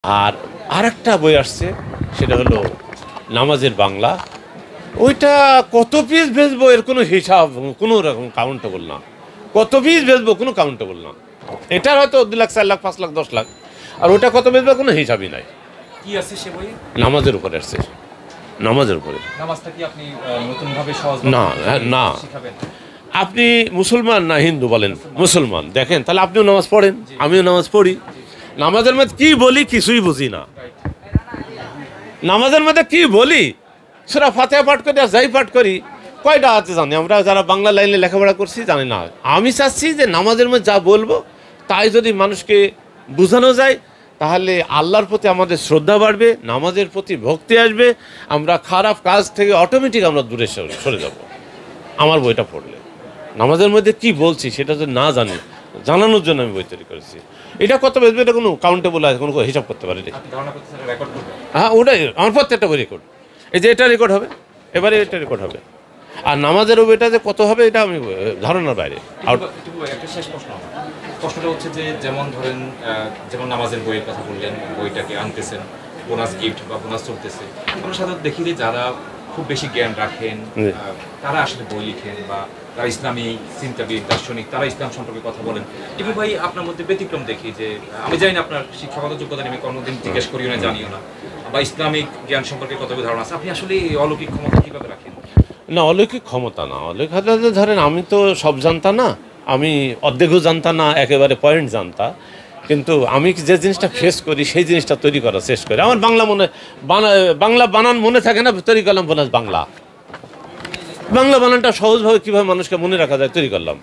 আর আরেকটা বই আসছে, সেটা হলো নামাজের বাংলা। ওইটা কত পিস বেচবো এর কোনো হিসাব, কোনো রকম কাউন্টেবল না। কত পিস বেচবো কোনো কাউন্টেবল না। এটার হয়তো 2 লাখ 4 লাখ 5 লাখ 10 লাখ, আর ওটা কত বেচবো কোনো হিসাবই নাই। কি আছে সে বইয়ে? নামাজের উপরে আসছে, নামাজের উপরে। নামাজটা কি আপনি নতুনভাবে সহজ না না, শিখাবেন? আপনি মুসলমান না হিন্দু বলেন? মুসলমান। দেখেন তাহলে আপনিও নামাজ পড়েন, আমিও নামাজ পড়ি। নামাজের মধ্যে কি বলি কিছুই বুঝি না। নামাজের মধ্যে কি বলি, সূরা ফাতিহা পাঠ করি আর যাই পাঠ করি, কয়টা আছে জানি আমরা যারা বাংলা লাইনে লেখাপড়া করছি জানি না। আমি চাচ্ছি যে নামাজের মধ্যে যা বলবো তাই যদি মানুষকে বোঝানো যায়, তাহলে আল্লাহর প্রতি আমাদের শ্রদ্ধা বাড়বে, নামাজের প্রতি ভক্তি আসবে, আমরা খারাপ কাজ থেকে অটোমেটিক আমরা দূরে সরে যাব আমার বইটা পড়লে। নামাজের মধ্যে কি বলছি সেটা যদি না জানি, জানানোর জন্য আমি বই তৈরি করেছি। এটা কত বেচবে এটা কোনো কাউন্টেবল আছে, কোনো হিসাব করতে পারি। হ্যাঁ, ওটাই আমার প্রত্যেকটা বই রেকর্ড। এই যে এটা রেকর্ড হবে, এবারে এটা রেকর্ড হবে। আর নামাজেরও এটা যে কত হবে এটা আমি ধারণার বাইরে। একটা শেষ প্রশ্নটা হচ্ছে যে যেমন ধরেন যেমন নামাজের বইয়ের কথা বললেন, বইটাকে আনতেছেন, বোনাস গিফট বা বোনাস চলতেছে। আমরা সাধারণত দেখি যে যারা খুব বেশি জ্ঞান রাখেন তারা আসলে বই লিখেন, বা তারা ইসলামী চিন্তাবিদ দার্শনিক, তারা ইসলাম সম্পর্কে কথা বলেন। টিপু ভাই আপনার মধ্যে ব্যতিক্রম দেখি যে আমি জানি না আপনার শিক্ষাগত যোগ্যতা আমি কোনোদিন জিজ্ঞেস করিও না, জানিও না, বা ইসলামিক জ্ঞান সম্পর্কে কতটুকু ধারণা আছে। আপনি আসলে এই অলৌকিক ক্ষমতা কীভাবে রাখেন? না, অলৌকিক ক্ষমতা না। অলৌকিক ধরেন আমি তো সব জানতা না, আমি অর্ধেকও জানতা না, একেবারে পয়েন্ট জানতা। কিন্তু আমি যে জিনিসটা ফেস করি সেই জিনিসটা তৈরি করার চেষ্টা করি। আমার বাংলা বানান মনে থাকে না, তৈরি করলাম বোনাস বাংলা। বাংলা বানানটা সহজভাবে কীভাবে মানুষকে মনে রাখা যায় তৈরি করলাম।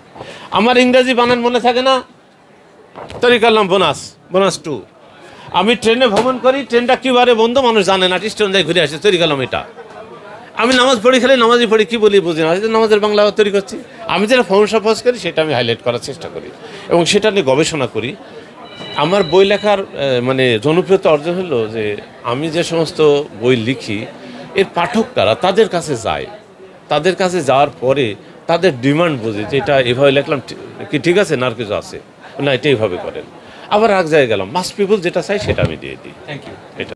আমার ইংরেজি বানান মনে থাকে না, তৈরি করলাম বোনাস 2। আমি ট্রেনে ভ্রমণ করি, ট্রেনটা কীভাবে বন্ধ মানুষ জানে না, স্টেশন যায় ঘুরে আসে, তৈরি করলাম এটা। আমি নামাজ পড়ি, খালি নামাজই পড়ি, কী বলি বুঝি না, নামাজের বাংলা তৈরি করছি। আমি যেটা ফোন করি সেটা আমি হাইলাইট করার চেষ্টা করি এবং সেটা নিয়ে গবেষণা করি। আমার বই লেখার মানে জনপ্রিয়তা অর্জন হলো যে আমি যে সমস্ত বই লিখি এর পাঠক কারা তাদের কাছে যায়, তাদের কাছে যাওয়ার পরে তাদের ডিমান্ড বুঝি যে এটা এভাবে লিখলাম কি ঠিক আছে না আর কিছু আছে না, এটা এইভাবে করেন। আবার এক জায়গায় গেলাম, মাস পিপল যেটা চাই সেটা আমি দিয়ে দিই। Thank you. এটা